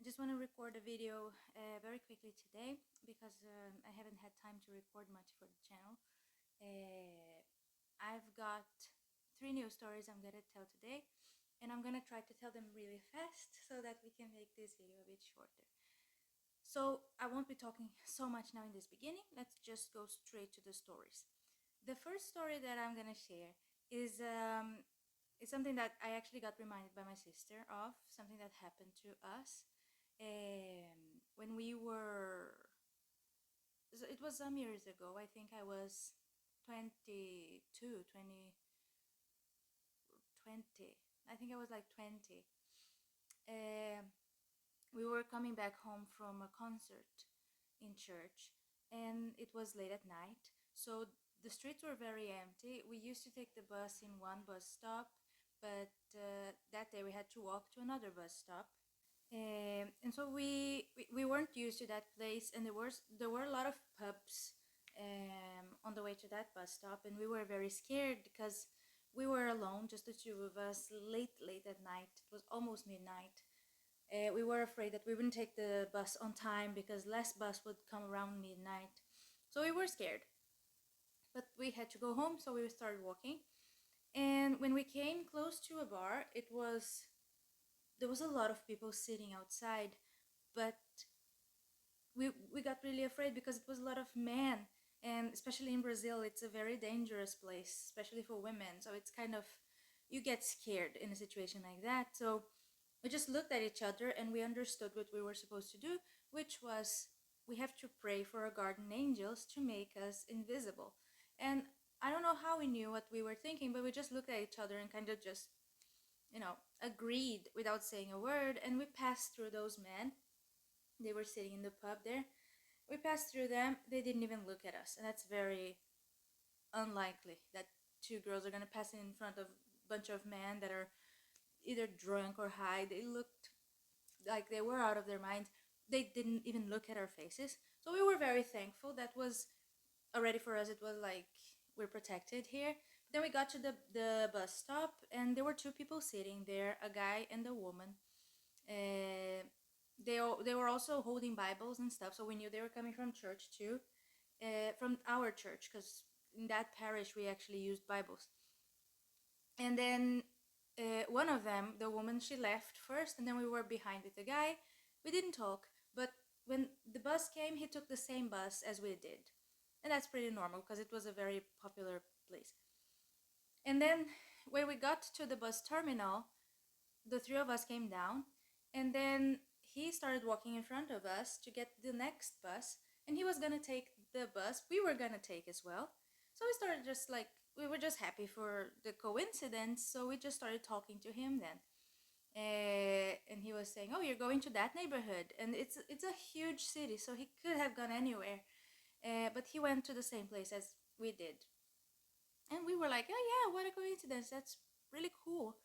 I just want to record a video very quickly today because I haven't had time to record much for the channel. I've got 3 new stories I'm going to tell today, and I'm going to try to tell them really fast so that we can make this video a bit shorter. So I won't be talking so much now in this beginning. Let's just go straight to the stories. The first story that I'm going to share is something that I actually got reminded by my sister of, something that happened to us when we were, it was some years ago. I think I was 22, 20, 20. I think I was like 20. We were coming back home from a concert in church, and it was late at night, so the streets were very empty. We used to take the bus in one bus stop, but that day we had to walk to another bus stop. And so we weren't used to that place, and there were a lot of pubs on the way to that bus stop, and we were very scared because we were alone, just the two of us, late at night. It was almost midnight. We were afraid that we wouldn't take the bus on time because last bus would come around midnight. So we were scared, but we had to go home, so we started walking. And when we came close to a bar, there was a lot of people sitting outside, but we got really afraid because it was a lot of men, and especially in Brazil, it's a very dangerous place, especially for women. So it's kind of, you get scared in a situation like that. So we just looked at each other and we understood what we were supposed to do, which was we have to pray for our guardian angels to make us invisible. And I don't know how we knew what we were thinking, but we just looked at each other and kind of just, agreed without saying a word. And we passed through those men. They were sitting in the pub there. We passed through them. They didn't even look at us. And that's very unlikely that two girls are going to pass in front of a bunch of men that are either drunk or high. They looked like they were out of their minds. They didn't even look at our faces. So we were very thankful. That was already, for us, it was like we're protected here. But then we got to the bus stop, and there were two people sitting there, a guy and a woman. They were also holding Bibles and stuff, so we knew they were coming from church too, from our church, because in that parish we actually used Bibles. And then one of them, the woman, she left first, and then we were behind with the guy. We didn't talk, but when the bus came, he took the same bus as we did, and that's pretty normal because it was a very popular place. And then when we got to the bus terminal, the three of us came down, and then he started walking in front of us to get the next bus, and he was gonna take the bus we were gonna take as well. So we started just like, we were just happy for the coincidence, so we just started talking to him then. And he was saying, oh, you're going to that neighborhood, and it's a huge city, so he could have gone anywhere, but he went to the same place as we did. And we were like, oh yeah, what a coincidence, that's really cool.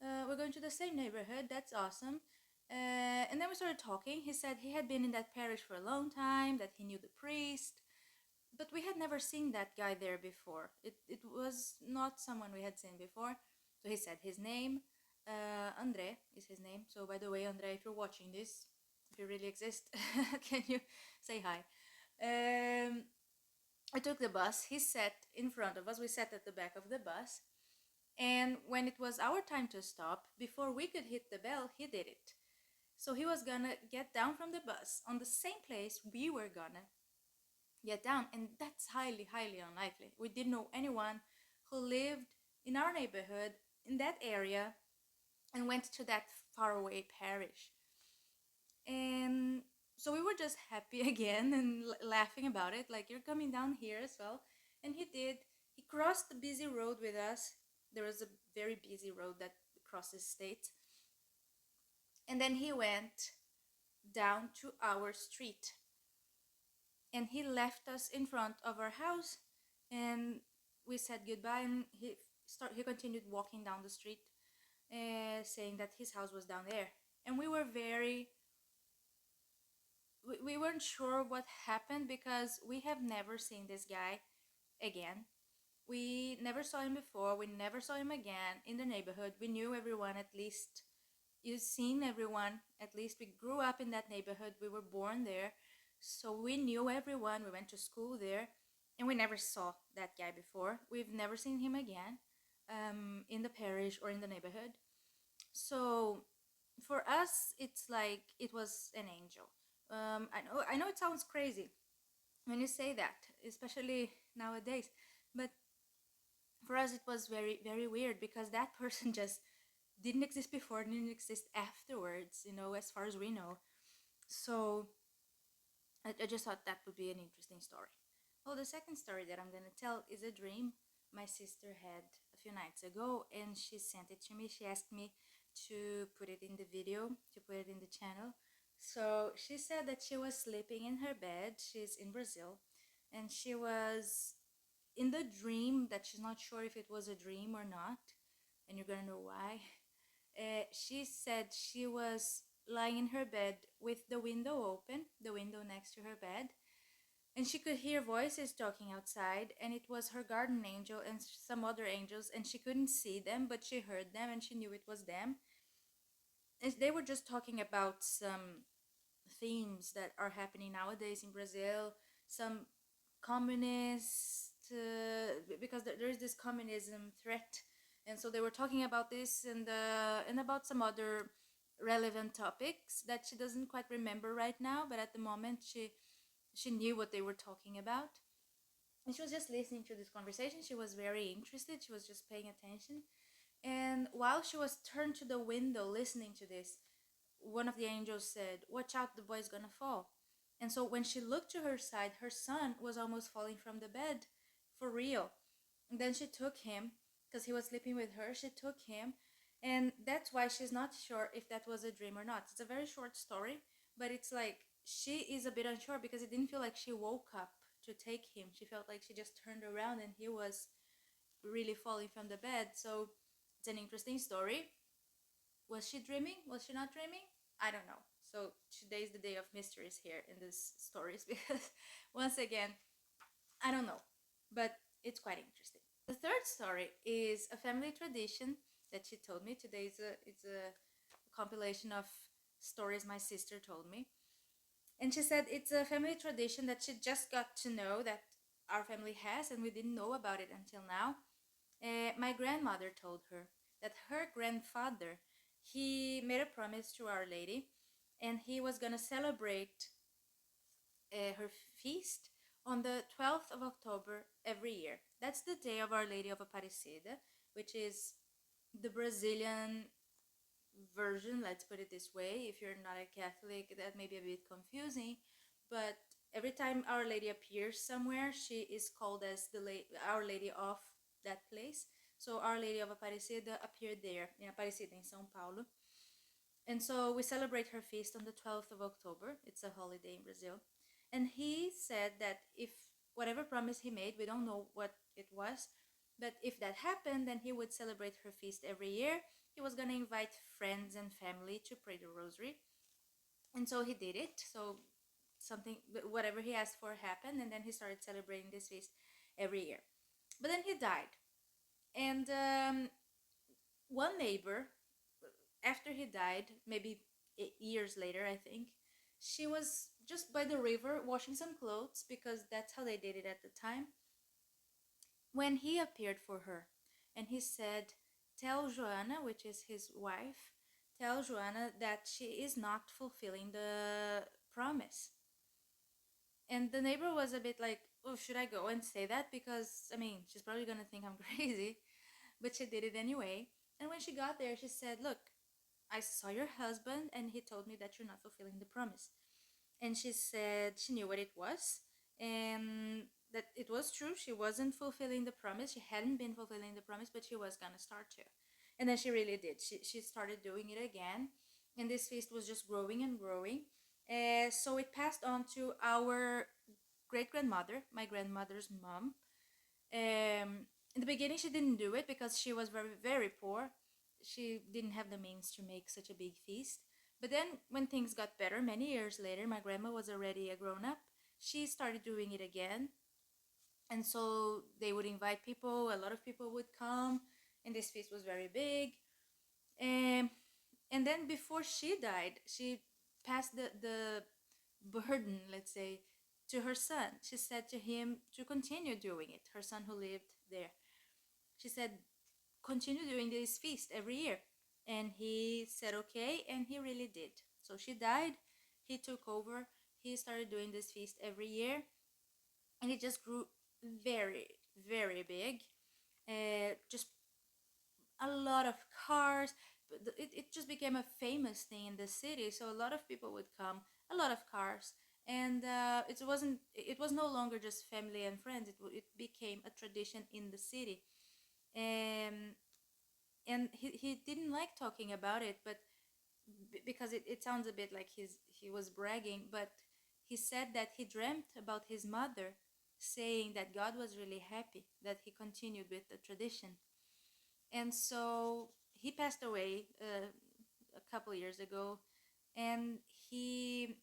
We're going to the same neighborhood, that's awesome. And then we started talking. He said he had been in that parish for a long time, that he knew the priest, but we had never seen that guy there before. It was not someone we had seen before. So he said his name, Andre is his name. So by the way, Andre, if you're watching this, if you really exist, can you say hi? I took the bus. He sat in front of us. We sat at the back of the bus. And when it was our time to stop, before we could hit the bell, he did it. So he was gonna get down from the bus on the same place we were gonna get down, and that's highly, highly unlikely. We didn't know anyone who lived in our neighborhood, in that area, and went to that faraway parish. And so we were just happy again and laughing about it, like, you're coming down here as well. And he did. He crossed the busy road with us. There was a very busy road that crosses states. And then he went down to our street. And he left us in front of our house, and we said goodbye, and he continued walking down the street, saying that his house was down there. And we were we weren't sure what happened because we have never seen this guy again. We never saw him before. We never saw him again in the neighborhood. We knew everyone, at least you've seen everyone. At least we grew up in that neighborhood. We were born there. So we knew everyone. We went to school there. And we never saw that guy before. We've never seen him again in the parish or in the neighborhood. So for us, it's like it was an angel. I know it sounds crazy when you say that, especially nowadays. But for us, it was very, very weird because that person just didn't exist before, didn't exist afterwards, as far as we know. So I just thought that would be an interesting story. Well, the second story that I'm going to tell is a dream my sister had a few nights ago, and she sent it to me. She asked me to put it in the video, to put it in the channel. So she said that she was sleeping in her bed. She's in Brazil, and she was in the dream that she's not sure if it was a dream or not, and you're gonna know why. She said she was lying in her bed with the window open, the window next to her bed, and she could hear voices talking outside, and it was her guardian angel and some other angels, and she couldn't see them, but she heard them and she knew it was them. And they were just talking about some themes that are happening nowadays in Brazil, some communist, because there is this communism threat, and so they were talking about this and about some other relevant topics that she doesn't quite remember right now, but at the moment she knew what they were talking about, and she was just listening to this conversation. She was very interested. She was just paying attention, and while she was turned to the window listening to this, one of the angels said, "Watch out, the boy's gonna fall." And so when she looked to her side, her son was almost falling from the bed, for real. And then she took him, because he was sleeping with her. She took him, and that's why she's not sure if that was a dream or not. It's a very short story, but it's like she is a bit unsure because it didn't feel like she woke up to take him. She felt like she just turned around and he was really falling from the bed. So it's an interesting story. Was she dreaming? Was she not dreaming? I don't know. So today is the day of mysteries here in these stories because once again, I don't know, but it's quite interesting. The third story is a family tradition that she told me. Today it's a compilation of stories my sister told me. And she said it's a family tradition that she just got to know that our family has, and we didn't know about it until now. My grandmother told her that her grandfather, he made a promise to Our Lady, and he was gonna celebrate her feast on the 12th of October every year. That's the day of Our Lady of Aparecida, which is the Brazilian version, let's put it this way. If you're not a Catholic, that may be a bit confusing, but every time Our Lady appears somewhere, she is called as Our Lady of that place. So Our Lady of Aparecida appeared there in Aparecida in São Paulo. And so we celebrate her feast on the 12th of October. It's a holiday in Brazil. And he said that if whatever promise he made, we don't know what it was, but if that happened, then he would celebrate her feast every year. He was going to invite friends and family to pray the rosary. And so he did it. So something, whatever he asked for happened, and then he started celebrating this feast every year. But then he died. And one neighbor, after he died, maybe 8 years later, I think, she was just by the river washing some clothes because that's how they did it at the time, when he appeared for her. And he said, "Tell Joanna," which is his wife, "tell Joanna that she is not fulfilling the promise." And the neighbor was a bit like, "Oh, should I go and say that? Because, I mean, she's probably going to think I'm crazy." But she did it anyway. And when she got there, she said, "Look, I saw your husband and he told me that you're not fulfilling the promise." And she said she knew what it was and that it was true. She wasn't fulfilling the promise. She hadn't been fulfilling the promise, but she was going to start to. And then she really did. She started doing it again. And this feast was just growing and growing. So it passed on to our great grandmother, my grandmother's mom. In the beginning, she didn't do it because she was very, very poor. She didn't have the means to make such a big feast. But then, when things got better, many years later, my grandma was already a grown up. She started doing it again. And so they would invite people, a lot of people would come, and this feast was very big. Um, And then before she died, she passed the burden, let's say, to her son. She said to him to continue doing it, her son who lived there. She said, continue doing this feast every year. And he said, okay, and he really did. So she died, he took over, he started doing this feast every year, and it just grew very, very big. Just a lot of cars. It just became a famous thing in the city. So a lot of people would come, a lot of cars, and it was no longer just family and friends. It became a tradition in the city, and he didn't like talking about it, but because it sounds a bit like he was bragging, but he said that he dreamt about his mother saying that God was really happy that he continued with the tradition. And so he passed away a couple years ago, and he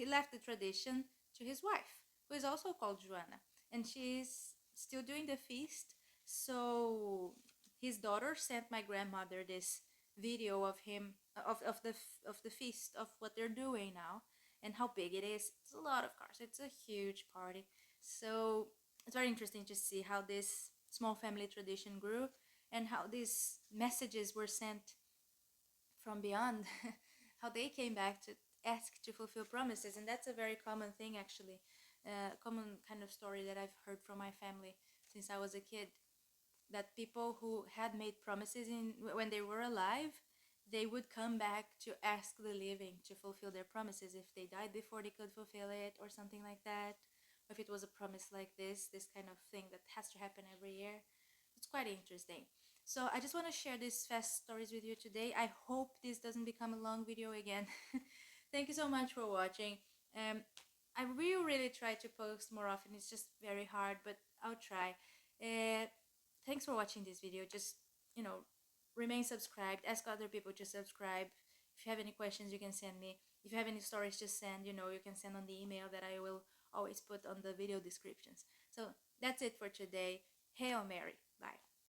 left the tradition to his wife, who is also called Joanna, and she's still doing the feast. So his daughter sent my grandmother this video of him of the feast, of what they're doing now and how big it is. It's a lot of cars. It's a huge party. So it's very interesting to see how this small family tradition grew and how these messages were sent from beyond, how they came back to ask to fulfill promises. And that's a very common thing, actually, a common kind of story that I've heard from my family since I was a kid, that people who had made promises in when they were alive, they would come back to ask the living to fulfill their promises if they died before they could fulfill it, or something like that. Or if it was a promise like this kind of thing that has to happen every year. It's quite interesting. So I just want to share these fast stories with you today. I hope this doesn't become a long video again. Thank you so much for watching. um I will really try to post more often. It's just very hard, but I'll try. Thanks for watching this video. Just, remain subscribed. Ask other people to subscribe. If you have any questions, you can send me. If you have any stories, just send. You can send on the email that I will always put on the video descriptions. So that's it for today. Hail Mary. Bye.